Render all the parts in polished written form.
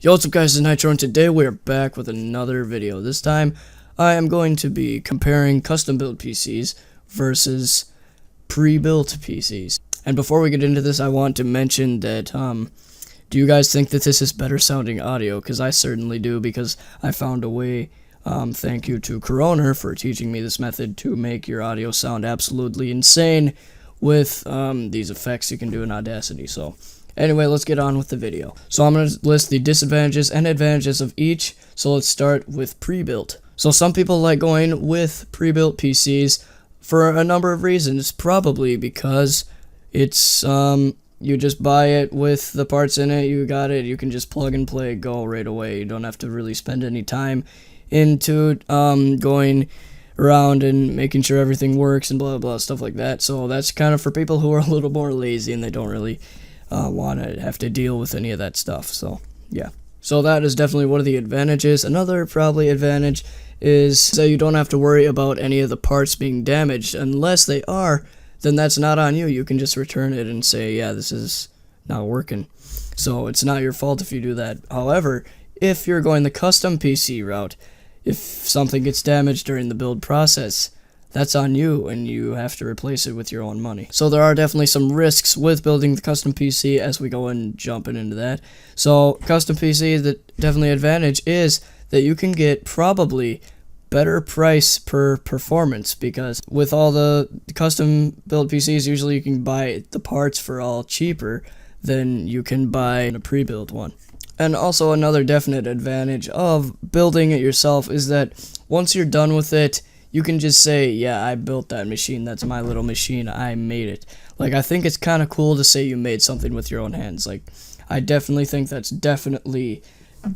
Yo, what's up guys, it's Nitro, and today we are back with another video. This time, I am going to be comparing custom-built PCs versus pre-built PCs. And before we get into this, I want to mention that, do you guys think that this is better sounding audio? Because I certainly do, because I found a way, thank you to Chroma for teaching me this method to make your audio sound absolutely insane with these effects you can do in Audacity. So anyway, let's get on with the video. So I'm going to list the disadvantages and advantages of each. So let's start with pre-built. So some people like going with pre-built PCs for a number of reasons. Probably because it's, you just buy it with the parts in it, you got it, you can just plug and play, go right away. You don't have to really spend any time into going around and making sure everything works and blah blah, stuff like that. So that's kind of for people who are a little more lazy and they don't really want to have to deal with any of that stuff. So yeah, so that is definitely one of the advantages. Another probably advantage is that you don't have to worry about any of the parts being damaged. Unless they are, then that's not on you. You can just return it and say, yeah, this is not working. So it's not your fault if you do that. However, if you're going the custom PC route, if something gets damaged during the build process, that's on you, and you have to replace it with your own money. So there are definitely some risks with building the custom PC as we go and jumping into that. So custom PC, the definitely advantage is that you can get probably better price per performance, because with all the custom built PCs, usually you can buy the parts for all cheaper than you can buy a pre-built one. And also another definite advantage of building it yourself is that once you're done with it, you can just say, yeah, I built that machine, that's my little machine, I made it. Like, I think it's kind of cool to say you made something with your own hands. Like, I definitely think that's definitely an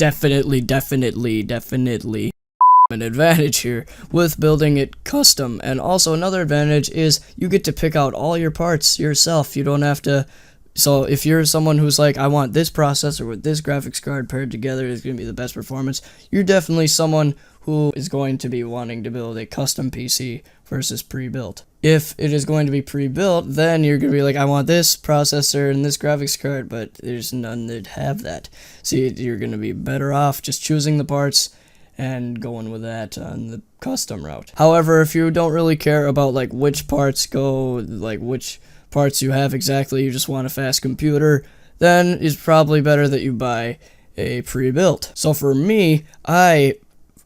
advantage here with building it custom. And also another advantage is you get to pick out all your parts yourself. You don't have to. So if you're someone who's like, I want this processor with this graphics card paired together, it's going to be the best performance, you're definitely someone who is going to be wanting to build a custom PC versus pre-built. If it is going to be pre-built, then you're going to be like, I want this processor and this graphics card, but there's none that have that. So you're going to be better off just choosing the parts and going with that on the custom route. However, if you don't really care about like which parts go, like which parts you have exactly, you just want a fast computer, then it's probably better that you buy a pre-built. So for me, I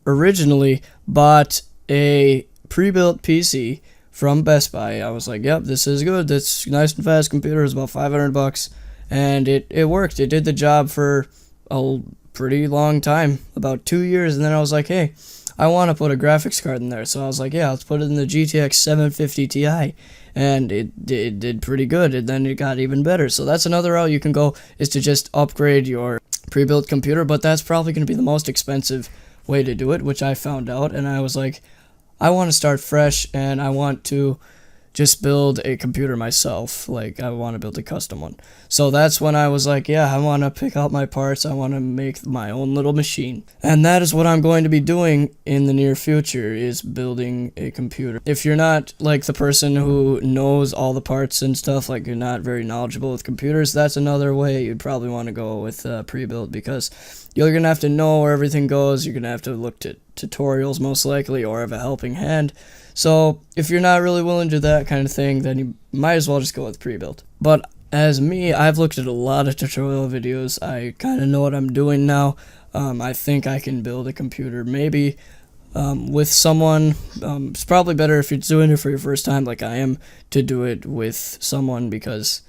originally bought a pre-built PC from Best Buy. I was like, yep, this is good, that's nice and fast computer. It's about $500 and it worked. It did the job for a pretty long time, about 2 years, and then I was like, hey, I want to put a graphics card in there. So I was like, yeah, let's put it in the GTX 750 Ti, and it did pretty good, and then it got even better. So that's another route you can go, is to just upgrade your pre-built computer, but that's probably going to be the most expensive way to do it, which I found out, and I was like, I want to start fresh, and I want to just build a computer myself. Like, I want to build a custom one. So that's when I was like, yeah, I want to pick out my parts, I want to make my own little machine. And that is what I'm going to be doing in the near future, is building a computer. If you're not like the person who knows all the parts and stuff, like you're not very knowledgeable with computers, that's another way you'd probably want to go with pre-built, because you're going to have to know where everything goes, you're going to have to look to tutorials most likely, or have a helping hand. So if you're not really willing to do that kind of thing, then you might as well just go with pre-built. But as me, I've looked at a lot of tutorial videos. I kind of know what I'm doing now. I think I can build a computer maybe with someone. It's probably better if you're doing it for your first time like I am, to do it with someone, because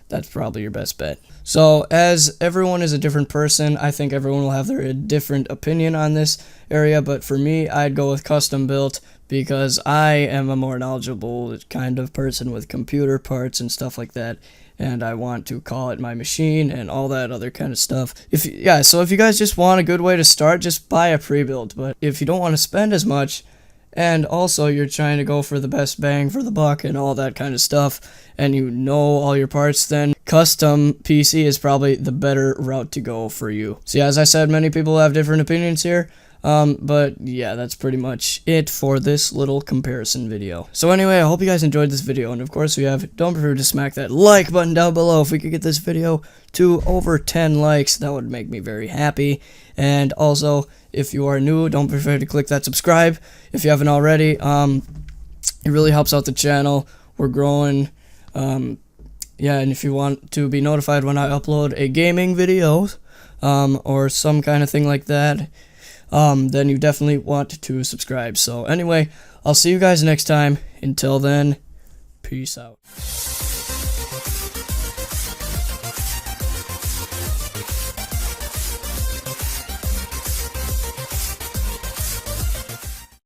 that's probably your best bet. So as everyone is a different person, I think everyone will have their different opinion on this area, but for me, I'd go with custom built, because I am a more knowledgeable kind of person with computer parts and stuff like that, and I want to call it my machine and all that other kind of stuff. So if you guys just want a good way to start, just buy a pre-built. But if you don't want to spend as much, and also you're trying to go for the best bang for the buck and all that kind of stuff, and you know all your parts, then custom PC is probably the better route to go for you. So yeah, as I said, many people have different opinions here. But yeah, that's pretty much it for this little comparison video. So anyway, I hope you guys enjoyed this video, and of course, don't forget to smack that like button down below. If we could get this video to over 10 likes, that would make me very happy. And also, if you are new, don't forget to click that subscribe if you haven't already. It really helps out the channel. We're growing. Yeah, and if you want to be notified when I upload a gaming video, or some kind of thing like that, then you definitely want to subscribe. So anyway, I'll see you guys next time. Until then, peace out.